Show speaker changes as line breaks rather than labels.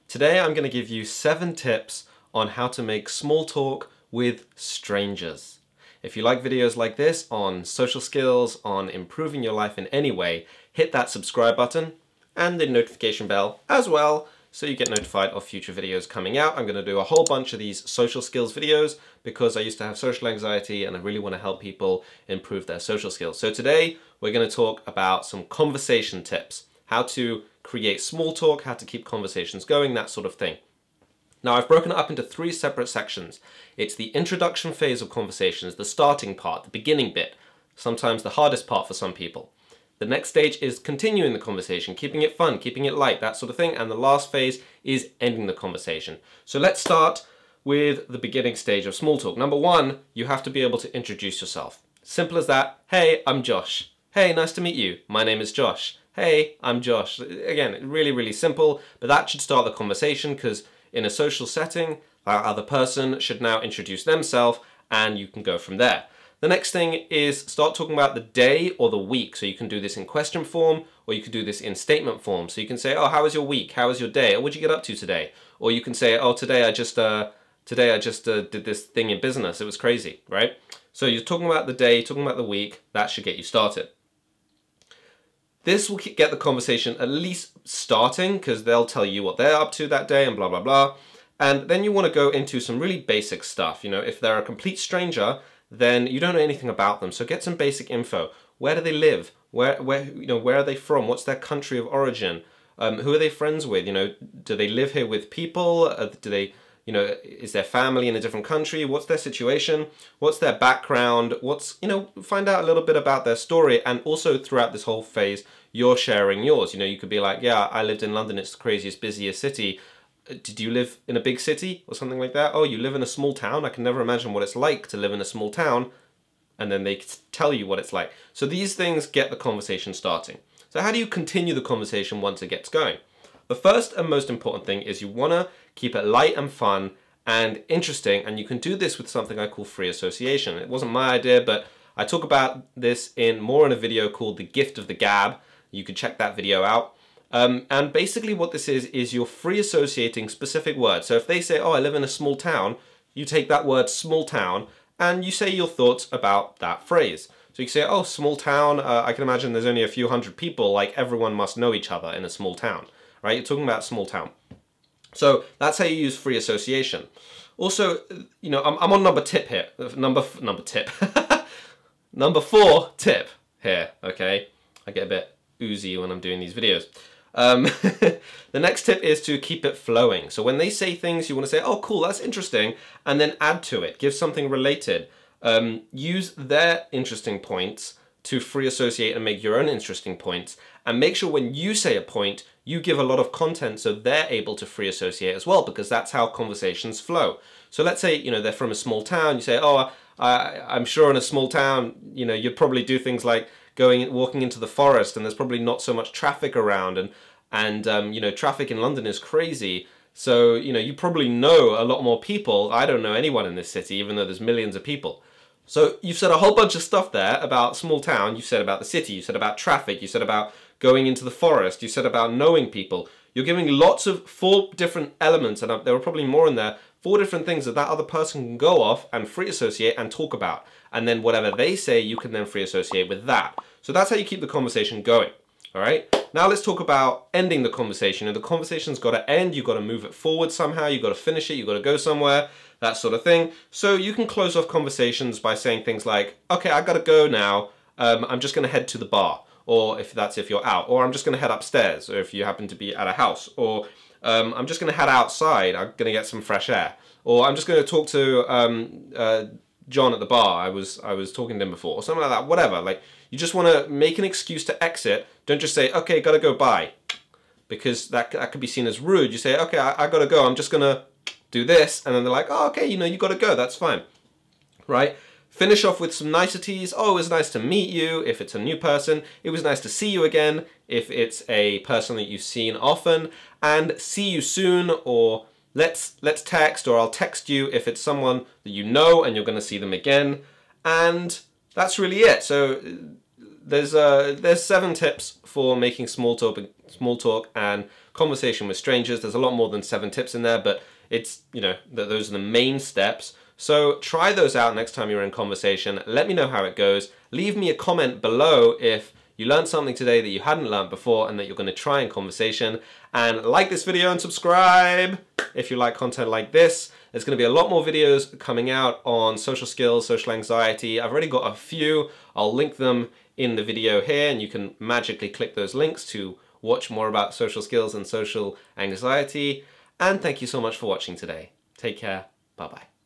Today I'm going to give you 7 tips on how to make small talk with strangers. If you like videos like this on social skills, on improving your life in any way, hit that subscribe button and the notification bell as well so you get notified of future videos coming out. I'm going to do a whole bunch of these social skills videos because I used to have social anxiety and I really want to help people improve their social skills. So today we're going to talk about some conversation tips, how to create small talk, how to keep conversations going, that sort of thing. Now I've broken it up into 3 separate sections. It's the introduction phase of conversations, the starting part, the beginning bit, sometimes the hardest part for some people. The next stage is continuing the conversation, keeping it fun, keeping it light, that sort of thing. And the last phase is ending the conversation. So let's start with the beginning stage of small talk. Number 1, you have to be able to introduce yourself. Simple as that. Hey, I'm Josh. Hey, nice to meet you. My name is Josh. Hey, I'm Josh. Again, really, really simple, but that should start the conversation because in a social setting, that other person should now introduce themselves and you can go from there. The next thing is start talking about the day or the week. So you can do this in question form or you can do this in statement form. So you can say, oh, how was your week? How was your day? Or what did you get up to today? Or you can say, oh, today I just did this thing in business. It was crazy, right? So you're talking about the day, talking about the week. That should get you started. This will get the conversation at least starting because they'll tell you what they're up to that day and blah, blah, blah. And then you want to go into some really basic stuff. You know, if they're a complete stranger, then you don't know anything about them. So get some basic info. Where do they live? Where are they from? What's their country of origin? Who are they friends with? You know, do they live here with people? Do they, is their family in a different country? What's their situation? What's their background? Find out a little bit about their story. And also throughout this whole phase, you're sharing yours. You know, you could be like, yeah, I lived in London. It's the craziest, busiest city. Did you live in a big city or something like that? Oh, you live in a small town? I can never imagine what it's like to live in a small town. And then they tell you what it's like. So these things get the conversation starting. So how do you continue the conversation once it gets going? The first and most important thing is you want to keep it light and fun and interesting. And you can do this with something I call free association. It wasn't my idea, but I talk about this more in a video called The Gift of the Gab. You can check that video out. And basically what this is you're free associating specific words. So if they say, oh, I live in a small town, you take that word small town and you say your thoughts about that phrase. So you say, oh, small town, I can imagine there's only a few hundred people, like everyone must know each other in a small town, right? You're talking about small town. So that's how you use free association. Also, I'm on number 4 tip here, okay? I get a bit oozy when I'm doing these videos. The next tip is to keep it flowing. So when they say things, you want to say, oh, cool, that's interesting, and then add to it. Give something related. Use their interesting points to free associate and make your own interesting points. And make sure when you say a point, you give a lot of content so they're able to free associate as well, because that's how conversations flow. So let's say, they're from a small town. You say, oh, I'm sure in a small town, you'd probably do things like walking into the forest, and there's probably not so much traffic around, and traffic in London is crazy. So, you probably know a lot more people. I don't know anyone in this city, even though there's millions of people. So you've said a whole bunch of stuff there about small town. You said about the city. You said about traffic. You said about going into the forest. You said about knowing people. You're giving lots of 4 different elements, and there were probably more in there, 4 different things that other person can go off and free associate and talk about. And then whatever they say, you can then free associate with that. So that's how you keep the conversation going. All right. Now let's talk about ending the conversation. And the conversation's got to end. You've got to move it forward somehow. You've got to finish it. You've got to go somewhere, that sort of thing. So you can close off conversations by saying things like, okay, I got to go now. I'm just going to head to the bar. Or if you're out. Or I'm just going to head upstairs. Or if you happen to be at a house. Or I'm just going to head outside. I'm going to get some fresh air. Or I'm just going to talk to John at the bar. I was talking to him before. Or something like that. Whatever. Like, you just want to make an excuse to exit. Don't just say, okay, gotta go, bye. Because that could be seen as rude. You say, okay, I gotta go. I'm just gonna do this. And then they're like, oh, okay, you gotta go. That's fine. Right? Finish off with some niceties. Oh, it was nice to meet you if it's a new person. It was nice to see you again if it's a person that you've seen often. And see you soon, or let's text, or I'll text you if it's someone that you know and you're gonna see them again. And that's really it. So there's 7 tips for making small talk and conversation with strangers. There's a lot more than 7 tips in there, but it's, you know, those are the main steps. So try those out next time you're in conversation. Let me know how it goes. Leave me a comment below if you learned something today that you hadn't learned before and that you're going to try in conversation. And like this video and subscribe if you like content like this. There's going to be a lot more videos coming out on social skills, social anxiety. I've already got a few. I'll link them in the video here, and you can magically click those links to watch more about social skills and social anxiety. And thank you so much for watching today. Take care. Bye-bye.